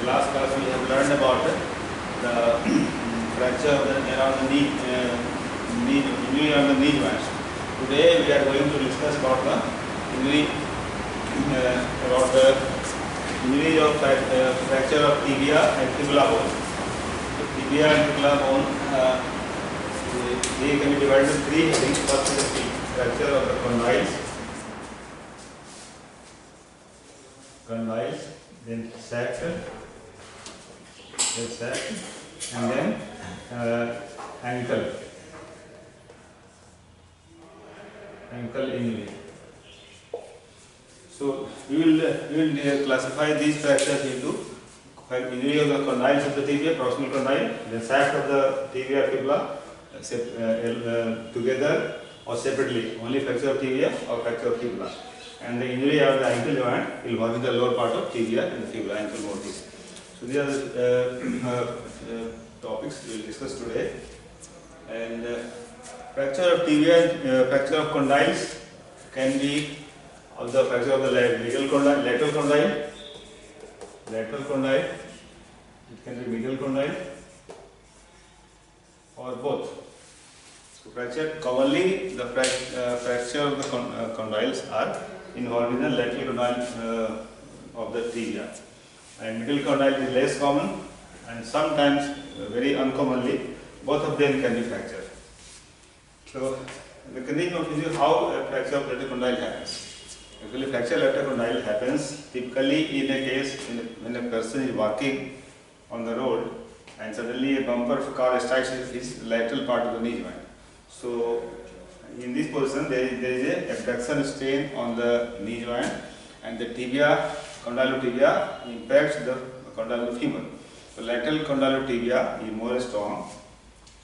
last class we have learned about the fracture of the, around the injury on the knee joints. Today we are going to discuss about the injury of fracture of tibia and fibula bone. So tibia and fibula bone, they can be divided into three headings. First is the fracture of the condyles, then sac, and then ankle injury. So we will classify these fractures into injury of the condyles of the tibia, proximal condyle, then sac of the tibia fibula together or separately, only fracture of tibia or fracture of fibula, and the injury of the ankle joint involving the lower part of tibia and the fibula, ankle mortis. So these are the topics we will discuss today. And fracture of tibia, fracture of condyles can be of the fracture of the lateral condyle, it can be medial condyle, or both. So fracture, commonly the fracture of the condyles are involved in the lateral condyle of the tibia, and medial condyle is less common, and sometimes very uncommonly both of them can be fractured. So the condition of injury, how a fracture of lateral condyle happens. Actually, fracture of lateral condyle happens typically in a case when a person is walking on the road and suddenly a bumper of a car strikes his lateral part of the knee joint. So in this position there is a abduction strain on the knee joint, and the condylotibia impacts the condylofemur. So lateral condylotibia is more strong,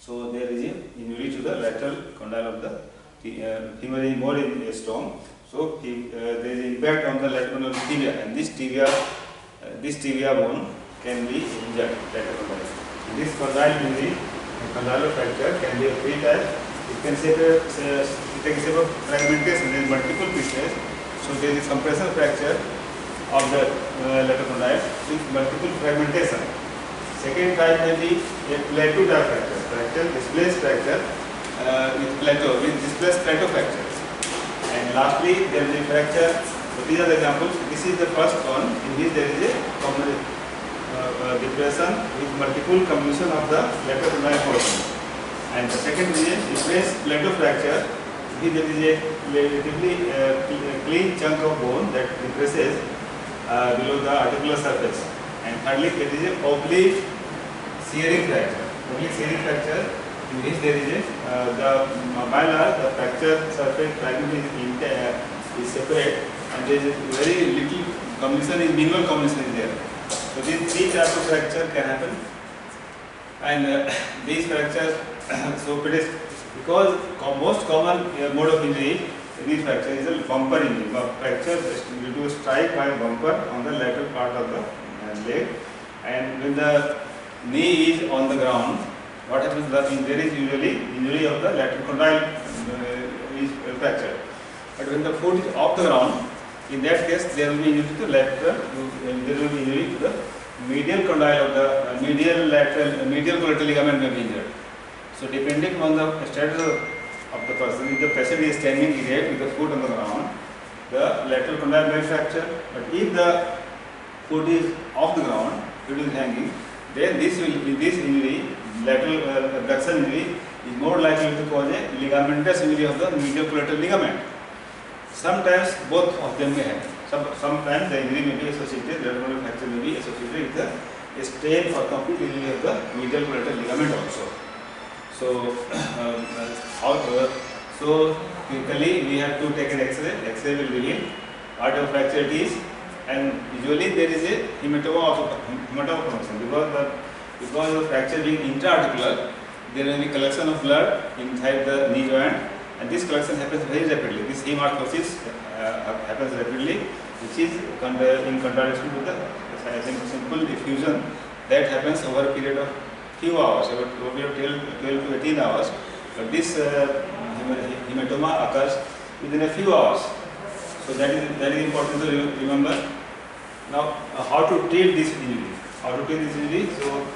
so there is an injury to the lateral condyle of the femur is more strong. So there is impact on the lateral condyle of the tibia, and this tibia bone can be injured. In this condyle injury, condylar fracture can be of three types. It can take a shape of fragmentation in multiple pieces. So there is compression fracture of the lateral condyle with multiple fragmentation. Second type may be a plateau type fracture, displaced fracture with displaced plateau fracture. And lastly, there is a fracture. So these are the examples. This is the first one in which there is a depression with multiple comminution of the lateral condyle portion. And the second is a displaced plateau fracture, which there is a relatively clean chunk of bone that depresses below the articular surface. And thirdly, there is a oblique shearing fracture, in which there is the fracture surface fragment is separate, and there is very little comminution, minimal comminution is there. So these three types of fracture can happen, and these fractures, so it is because most common mode of injury in this fracture is a bumper injury. Fracture due to strike by a bumper on the lateral part of the leg, and when the knee is on the ground, what happens is there is usually injury of the lateral condyle is fractured. But when the foot is off the ground, in that case there will be injury to the medial condyle of the medial collateral ligament may be injured. So depending on the status of the person, if the patient is standing erect with the foot on the ground, the lateral condyle may fracture. But if the foot is off the ground, it is hanging, then this injury, lateral abduction injury, is more likely to cause a ligamentous injury of the medial collateral ligament. Sometimes both of them may happen. Sometimes the injury may be associated, lateral fracture may be associated with a strain or complete injury of the medial collateral ligament also. So typically we have to take an X-ray. X-ray will reveal what of fracture it is, and usually there is a hematoma formation because the fracture being intra-articular, there will be collection of blood inside the knee joint, and this collection happens very rapidly. This hemorrhagosis happens rapidly, which is in contradiction to the simple diffusion that happens over a period of few hours, over a period of 12 to 18 hours. But this hematoma occurs within a few hours. So that is important to remember. Now, how to treat this injury? Out of 10 this injury, so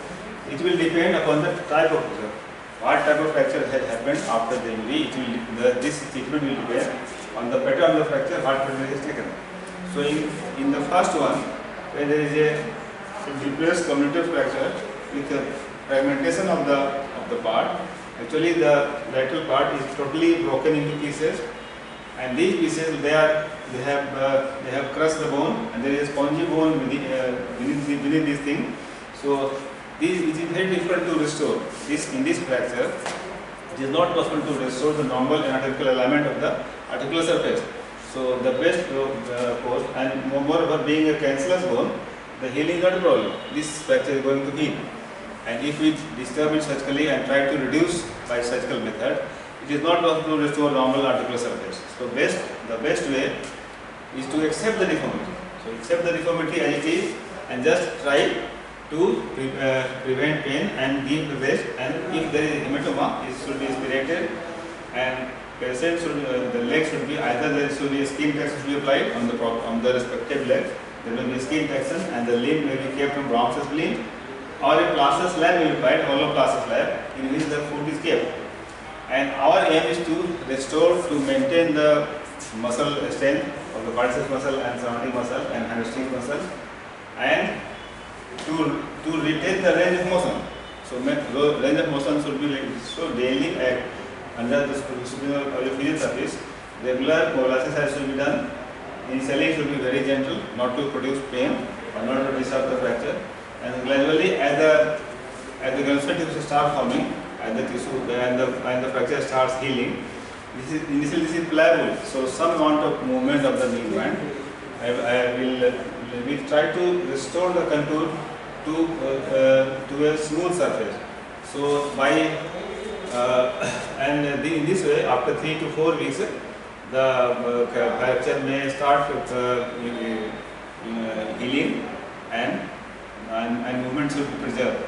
it will depend upon the type of fracture. What type of fracture has happened after the injury, this treatment will depend on the pattern of the fracture, what treatment is taken. So in the first one, where there is a depressed comminuted fracture with a fragmentation of the part, actually the lateral part is totally broken into pieces, and these pieces they have crushed the bone, and there is a spongy bone beneath this thing. So it is very difficult to restore this in this fracture. It is not possible to restore the normal anatomical alignment of the articular surface. So the best course, and moreover being a cancellous bone, the healing is not a problem. This fracture is going to heal, and if we disturb it surgically and try to reduce by surgical method, it is not possible to restore normal articular surface. So the best way is to accept the deformity. So accept the deformity as it is, and just try to prevent pain and give the rest. And if there is hematoma, it should be aspirated, and patient should the leg should be either there should be a skin tack should be applied on the respective leg. There will be a skin taxon, and the limb may be kept from Brahms's limb, or a plaster slab will be applied, hollow plaster slab in which the foot is kept. And our aim is to restore, to maintain the muscle strength of the quadriceps muscle and surrounding muscle and hamstring muscle, and to retain the range of motion. So range of motion should be like so daily under the superior or physiotherapist. Regular mobilization should be done. Initially it should be very gentle, not to produce pain or not to disturb the fracture. And gradually as the granulation tissue starts forming, and the fracture starts healing, initially this is pliable. So some amount of movement of the knee joint, we try to restore the contour to a smooth surface. So in this way, after 3 to 4 weeks, the fracture may start healing, and movement should be preserved.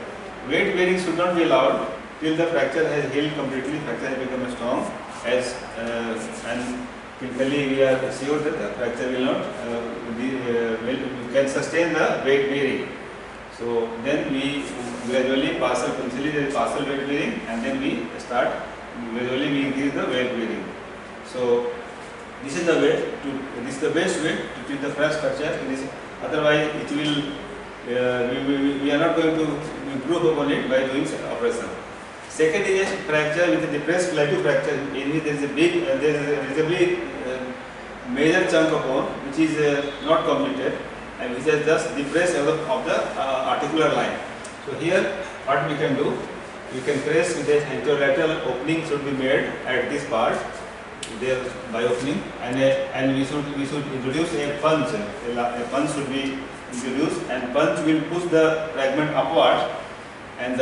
Weight bearing should not be allowed till the fracture has healed completely. Fracture has become strong, and typically we are sure that the fracture will not can sustain the weight bearing. So then we gradually initially there is partial weight bearing, and then we start gradually we increase the weight bearing. So this is the best way to treat the fracture. Otherwise it will we are not going to improve upon it by doing operation. Second is a fracture with a depressed plateau fracture, in which there is a reasonably major chunk of bone which is not completed and which is just depressed of the articular line. So here what we can do, we can press with a anterolateral opening should be made at this part there by opening, and we should introduce a punch. A punch should be introduced, and punch will push the fragment upwards, and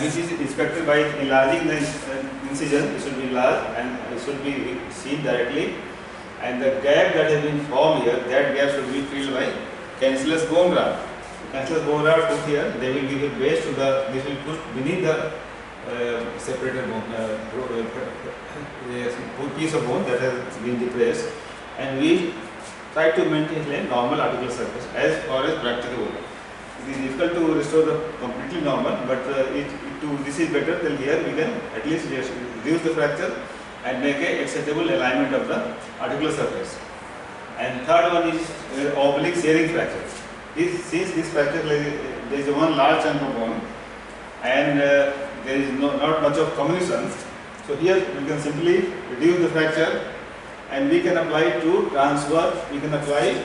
which is inspected by enlarging the incision. It should be enlarged and it should be seen directly, and the gap that has been formed here, that gap should be filled by cancellous bone graft. Cancellous bone graft put here, they will give a base to this will put beneath the separated bone, piece of bone that has been depressed, and we try to maintain a normal articular surface as far as practicable. It is difficult to restore the completely normal, but this is better than here we can at least reduce the fracture and make a acceptable alignment of the articular surface. And third one is oblique shearing fracture. Since this fracture there is one large chunk of bone, and there is not much of comminution, so here we can simply reduce the fracture, and we can apply to transverse. We can apply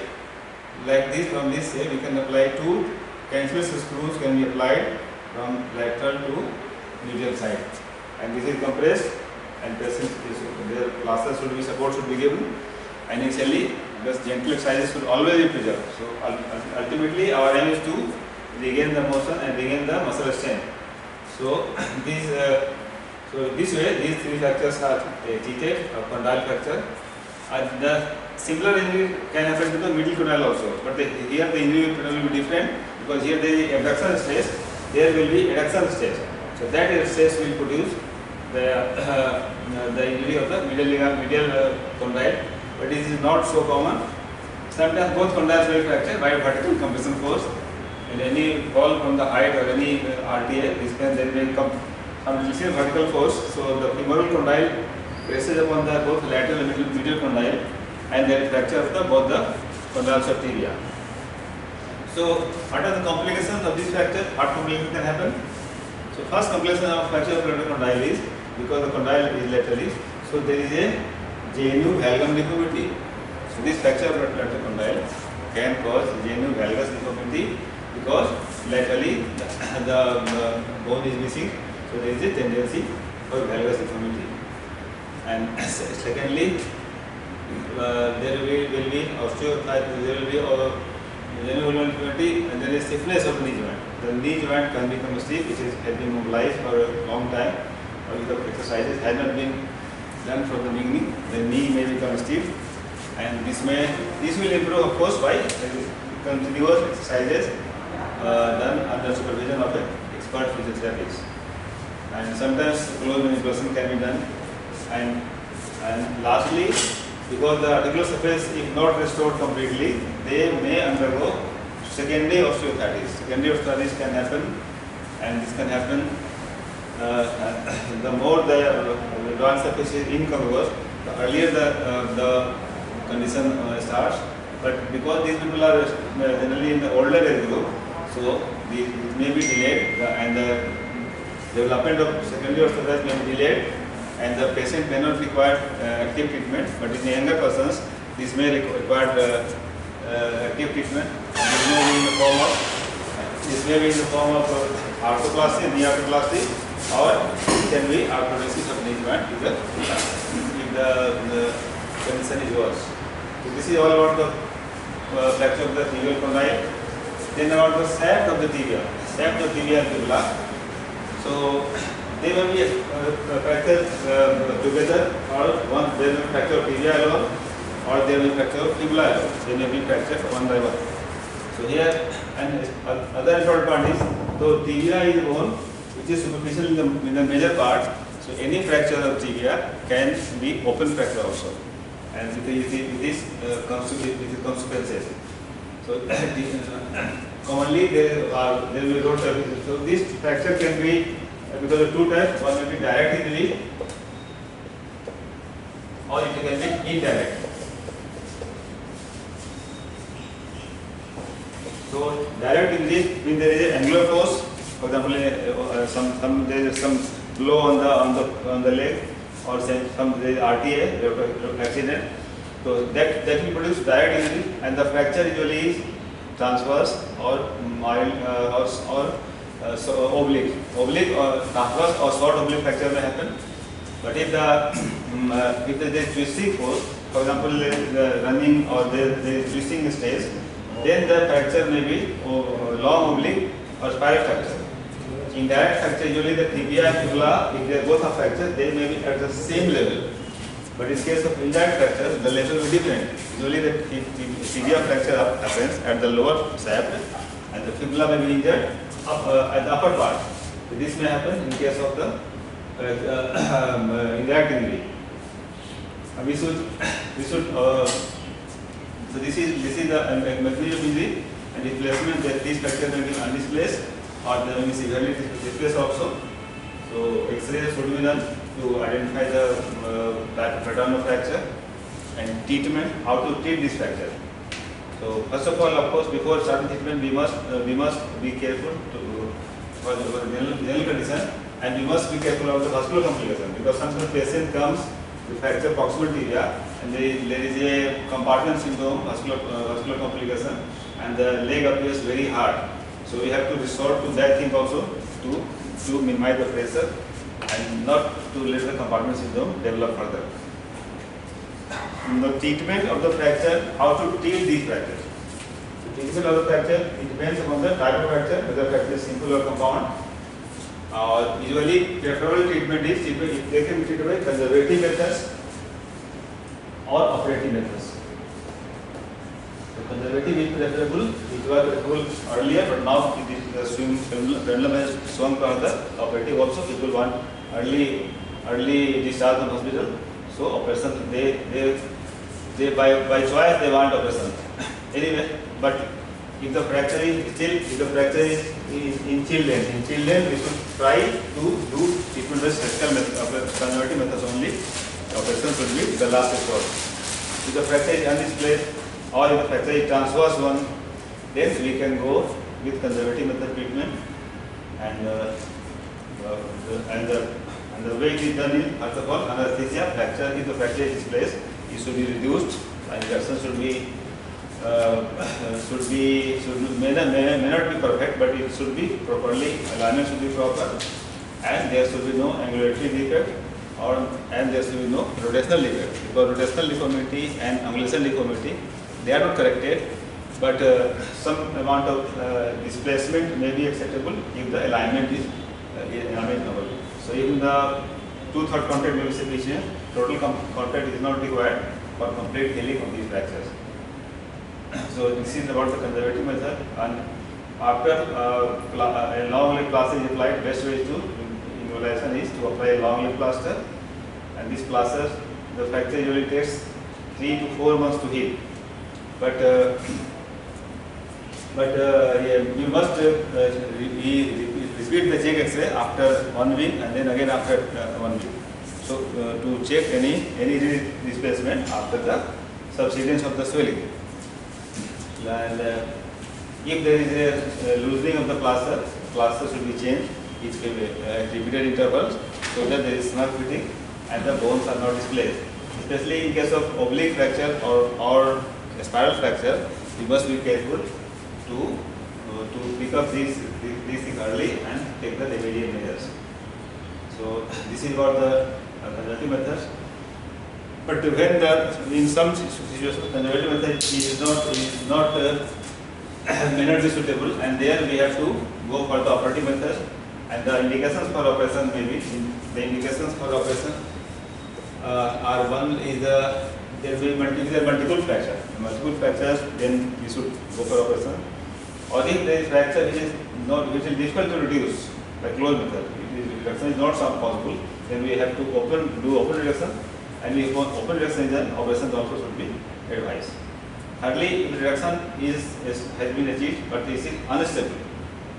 like this from this way. We can apply two cancellous screws can be applied from lateral to medial side, and this is compressed, and their plaster should be support should be given, and initially just gentle exercises should always be preserved. So ultimately our aim is to regain the motion and regain the muscle strength. So this way these three fractures are treated, condyle fracture. The similar injury can happen to the middle condyle also, but here the injury will be different, because here there is abduction stress, there will be adduction stress. So that stress will produce the injury of the medial condyle, but it is not so common. Sometimes both condyles will fracture by vertical compression force in any fall from the height or any RTA, this can then may come this is vertical force. So the femoral condyle presses upon the both lateral and medial condyle, and there is fracture of the both the condyles of tibia. So what are the complications of this fracture? What complications can happen? So first complication of fracture of lateral condyle is because the condyle is laterally, so there is a genu valgum deformity. So this fracture of lateral condyle can cause genu valgus deformity because laterally the bone is missing, so there is a tendency for valgus deformity. And secondly, there will be osteoarthritis, there will be genu valgus deformity, and there is stiffness of knee joint. The knee joint can become stiff, which has been mobilized for a long time, or with the exercises has not been done from the beginning. The knee may become stiff, and this will improve, of course, by continuous exercises done under supervision of an expert physiotherapist. And sometimes close manipulation can be done. And lastly, because the articular surface is not restored completely, they may undergo secondary osteoarthritis. Secondary osteoarthritis can happen, and this can happen the more the joint surface is incongruous, the earlier the condition starts. But because these people are generally in the older age group, so it may be delayed, and the development of secondary osteoarthritis may be delayed, and the patient may not require active treatment. But in younger persons, this may require active treatment. This may be in the form of arthroplasty, knee arthroplasty, or it can be arthrodesis of knee joint if the condition is worse. So this is all about the fracture of the tibial condyle. Then about the shaft of the tibia. Shaft of tibia and fibula. So they may be fractured together, or one there may be fracture of tibia alone, or there may be fracture of fibula alone. They may be fractured one by one. So here, and other important part is, so tibia is a bone which is superficial in the major part. So any fracture of tibia can be open fracture also, and with this consequences. So commonly there will be road surfaces. So this fracture can be because of two types. One will be direct injury, or it can be indirect. So direct injury means there is an angular force. For example, there is some blow on the leg, or some there is RTA, accident. So that will produce direct injury, and the fracture usually is transverse or mild so oblique or transverse or short oblique fracture may happen. But if there is twisting force, for example, running or there is twisting stage, then the fracture may be long oblique or spiral fracture. In direct fracture, usually the tibia and fibula, if they both are fractured, they may be at the same level. But in case of indirect fracture, the level will be different. Usually the tibia fracture happens at the lower shaft, and the fibula may be injured at the upper part. So this may happen in case of the indirect injury. So this is the mechanism of injury, and displacement that these fractures may be undisplaced, or they may be severely displaced also. So X-rays should be done to identify the pattern of fracture, and treatment, how to treat this fracture. So first of all, of course, before starting treatment, we must be careful for the general condition, and we must be careful of the vascular complication, because sometimes patient comes with fracture proximal tibia, and there is a compartment syndrome, vascular complication, and the leg appears very hard. So we have to resort to that thing also to minimize the pressure and not to let the compartment syndrome develop further. The treatment of the fracture, how to treat these fractures. The treatment of the fracture, it depends upon the type of fracture, whether fracture is simple or compound. Usually, preferable treatment is if they can be treated by conservative methods or operative methods. So conservative is preferable, which was preferable earlier, but now the pendulum has swung for the operative also. People want early discharge from hospital, so operation they by choice they want operation. Anyway, but If the fracture is still, if the fracture is in children we should try to do treatment with surgical method, conservative methods only. The operation should be the last resort. If the fracture is undisplaced or if the fracture is transverse one, then we can go with conservative method treatment, and the way it is done is, first of all, anesthesia. Fracture, if the fracture is displaced, it should be reduced, and injection may not be perfect, but it should be properly, alignment should be proper, and there should be no angulatory defect, and there should be no rotational defect. Because rotational deformity and angulation deformity, they are not corrected, but some amount of displacement may be acceptable if the alignment is amenable. So even the 2/3 contact may be sufficient. Total contact is not required for complete healing of these fractures. So this is about the conservative method, and after a long lip plaster is applied, best way to embolization is to apply a long lip plaster, and this plaster, the fracture usually takes 3 to 4 months to heal. But you must repeat the check X-ray after 1 week and then again after 1 week. So to check any displacement after the subsidence of the swelling. And if there is a loosening of the plaster should be changed at repeated intervals so that there is snug fitting and the bones are not displaced. Especially in case of oblique fracture or spiral fracture, you must be careful to pick up these things early and take the remedial measures. So this is about the conservative methods. But when in some situations conservative method is not may not be suitable, and there we have to go for the operative method, and the indications for operation are one is there will be multiple fractures, then we should go for operation. Or if there is fracture which is difficult to reduce by closed method, reduction is not possible, then we have to do open reduction, and if open reduction is done, operations also should be advised. Thirdly, if reduction has been achieved but is unstable,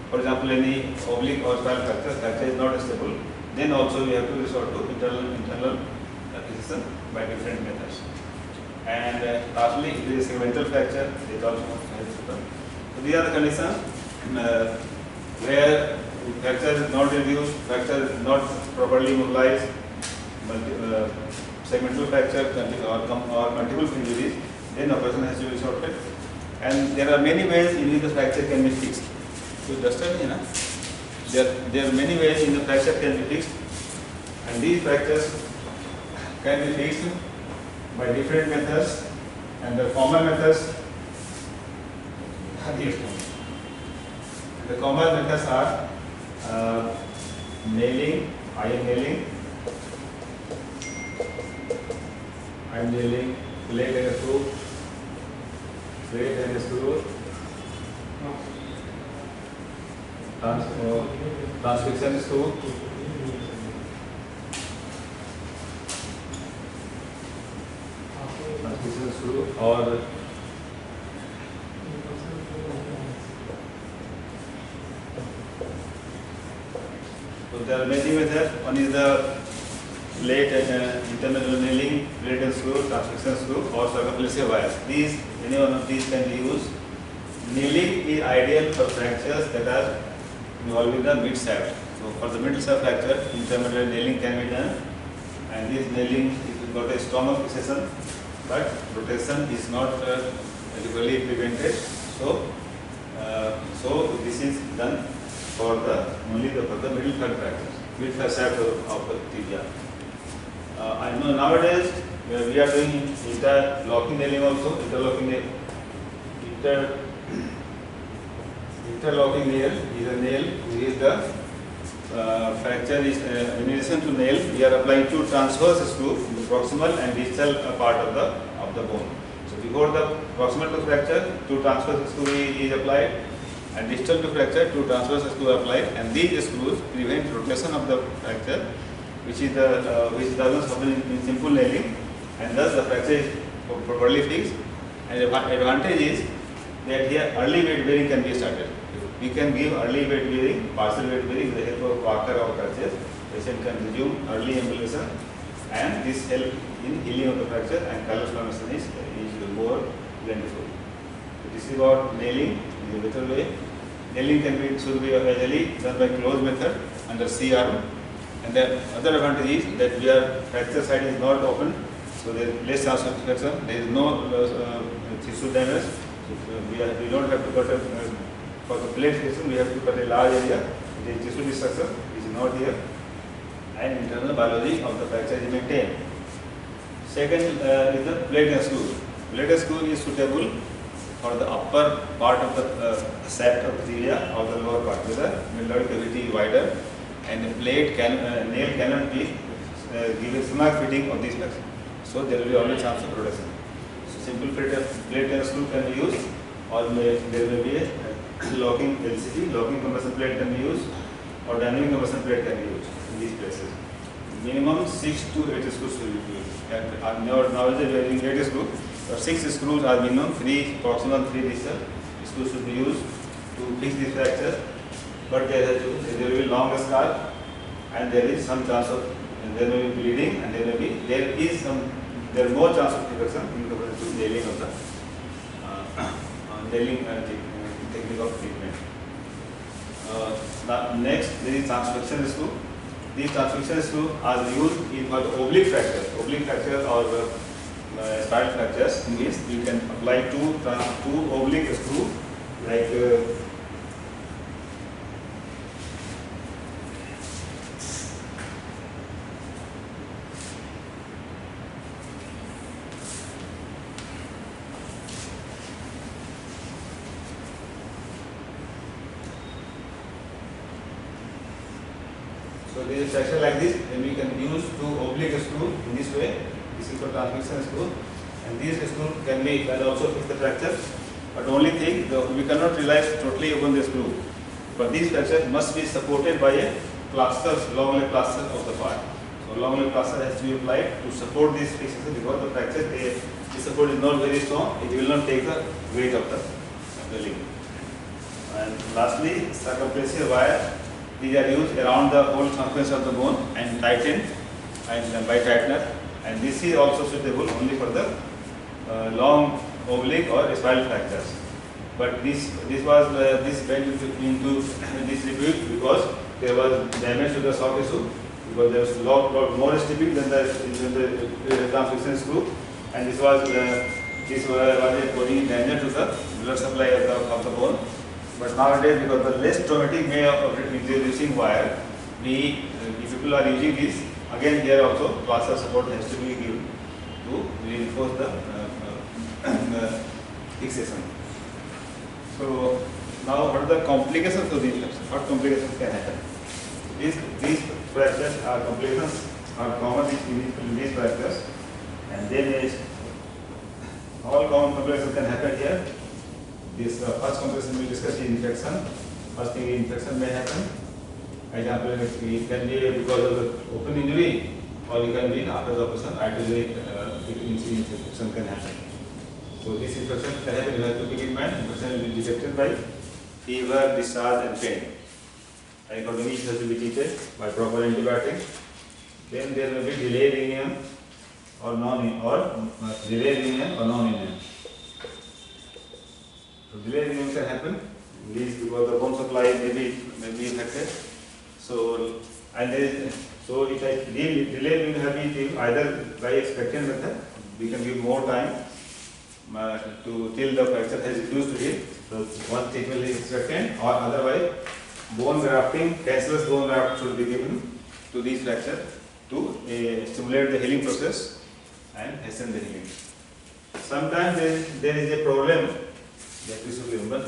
for example any oblique or spiral fracture is not stable, then also we have to resort to internal acquisition by different methods. And lastly, if there is segmental fracture, it also has to happen. So these are the conditions where fracture is not reduced, fracture is not properly mobilized, segmental fracture or multiple injuries, then operation has to be resorted. And there are many ways in which the fracture can be fixed. So understand me, there are many ways in the fracture can be fixed, and these fractures can be fixed by different methods, and the common methods are these. The common methods are nailing, iron nailing, plate and screw, transfixion screw, or so there are many methods. One is the plate and internal nailing, plate and screw, transfixion screw, or circumferential wires. Any one of these can be used. Nailing is ideal for fractures that are involving the mid shaft. So for the mid shaft fracture, intermediate nailing can be done, and this nailing is got a stronger fixation, but rotation is not adequately prevented. So this is done for only for the middle third fractures, mid shaft of the tibia. I know nowadays we are doing interlocking nailing also. Interlocking nail is a nail which is the fracture is in addition to nail, we are applying two transverse screw, the proximal and distal part of the bone. So before the proximal to fracture, two transverse screw is applied, and distal to fracture, two transverse screw applied, and these screws prevent rotation of the fracture, which doesn't happen in simple nailing, and thus the fracture is properly fixed. And the advantage is that here early weight bearing can be started. We can give early weight bearing, partial weight bearing with the help of Walker or crutches. Patient can resume early ambulation, and this help in healing of the fracture, and callus formation is more plentiful. So this is about nailing in a better way. Nailing should be ideally done by closed method under C-arm. And the other advantage is that where fracture side is not open, so there is less chance of infection, there is no tissue damage. So we don't have to cut a, for the plate fixation we have to cut a large area. The tissue destruction is not here, and internal biology of the fracture is maintained. Second is the plate and screw. Plate and screw is suitable for the upper part of the shaft of the tibia or the lower part, where the melodic cavity is wider, and the plate nail cannot be given snug fitting of this flexure. So there will be always chance of production. So simple plate and screw can be used, or there will be a locking LCT, locking compression plate can be used, or dynamic compression plate can be used in these places. Minimum 6 to 8 screws will be used. And nowadays we are using 8 screws, but 6 screws are minimum, proximal 3 distal screws should be used to fix this fracture. But there will be long scar, and there is some chance of, there may be bleeding, and there is more chance of infection in comparison to nailing of the nailing technique of treatment. Next, there is transfection screw. These transfection screws are used for the oblique fracture or spiral fractures. In which you can apply two oblique screws like. So there is a fracture like this, then we can use two oblique screws in this way. This is for transfection screw, and these screws can also fix the fracture. But only thing, we cannot rely totally upon the screw. But these fractures must be supported by a plaster, long leg plaster of the part. So long leg plaster has to be applied to support this fixation, because the fracture, the support is not very strong. It will not take the weight of the limb. And lastly, circumferential wire. These are used around the whole circumference of the bone and tightened by tightener, and this is also suitable only for the long oblique or spiral fractures. But this went into disrepute because there was damage to the soft tissue, because there was a lot more stripping than the transfection screw, and this was causing danger to the blood supply of the bone. But nowadays, because the less traumatic way of introducing wire, if people are using this, again here also plaster support has to be given to reinforce the fixation. So now what are the complications of these fractures? What complications can happen? These fractures are complications are common in these fractures, and then all common complications can happen here. This first complication we discussed is infection. First thing, infection may happen. Example, it can be because of the open injury, or it can be after the operation, arterial infection can happen. So this infection can happen. You have to keep in mind, infection will be detected by fever, discharge, and pain. And accordingly, it has to be treated by proper antibiotic. Then there will be delayed immune or non-immune. So delayed immune can happen. This because the bone supply may be affected. So if I delayed immune have been either by expectant method, we can give more time till the fracture has reduced to heal. So one treatment is expectant, or otherwise bone grafting, cashless bone graft should be given to these fractures to stimulate the healing process and hasten the healing. Sometimes there is a problem that we should remember.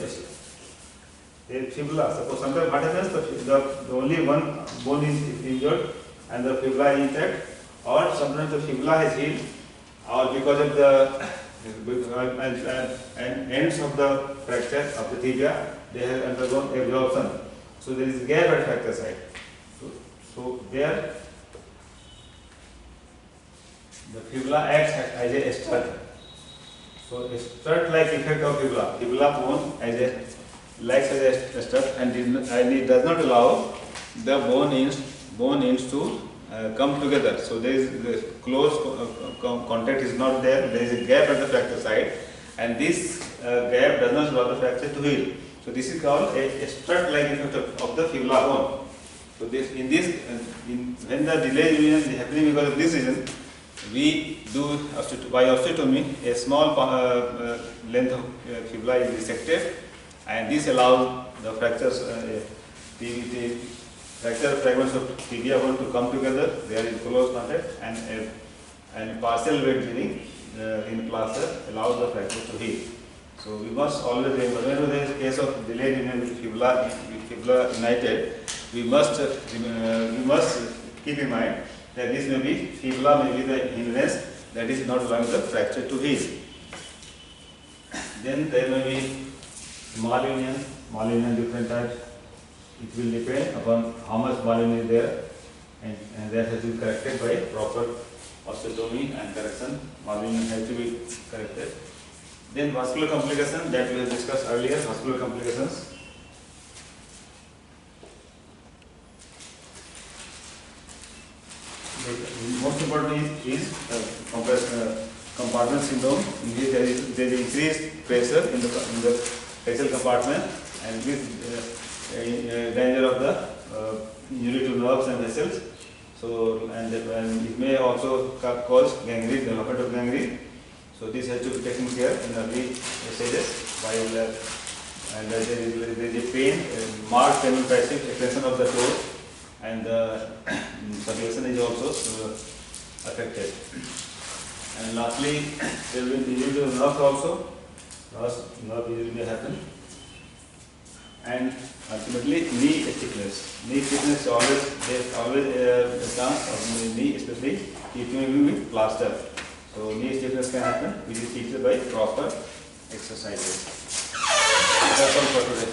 The fibula. Suppose sometimes what happens, the only one bone is injured and the fibula is intact, or sometimes the fibula has healed, or because of the ends of the fracture of the tibia, they have undergone absorption. So there is a gap at fracture site. So there the fibula acts as a stud. So a strut-like effect of fibula. Fibula bone as a acts as a strut and it does not allow the bone ends to come together. So there is the close contact is not there. There is a gap at the fracture side, and this gap does not allow the fracture to heal. So this is called a strut-like effect of the fibula bone. So this when the delayed union is happening because of this reason, we do by osteotomy a small length of fibula is dissected, and this allows the fractures the fracture fragments of tibia bone to come together. There is close contact, and partial weight bearing in plaster allows the fracture to heal. So we must always remember whenever there is a case of delayed union with fibula united, we must keep in mind that this may be fibula may be the hindrance that is not allowing the fracture to heal. Then there may be malunion different types. It will depend upon how much malunion is there, and that has to be corrected by proper osteotomy and correction. Malunion has to be corrected. Then vascular complications that we have discussed earlier. Vascular complications. The most important is compartment syndrome, in which there is increased pressure in the facial compartment, and with danger of the injury to nerves and vessels. So and it may also cause gangrene, development of gangrene. So this has to be taken care in early stages and there is a pain, marked passive extension of the toe, and the circulation is also affected. And lastly, there will be injury to the nerves also. Nerve injury may happen. And ultimately, knee stiffness. Knee stiffness there's always a chance of knee, especially if you are with plaster. So knee stiffness can happen, which is treated by proper exercises. That's all for today.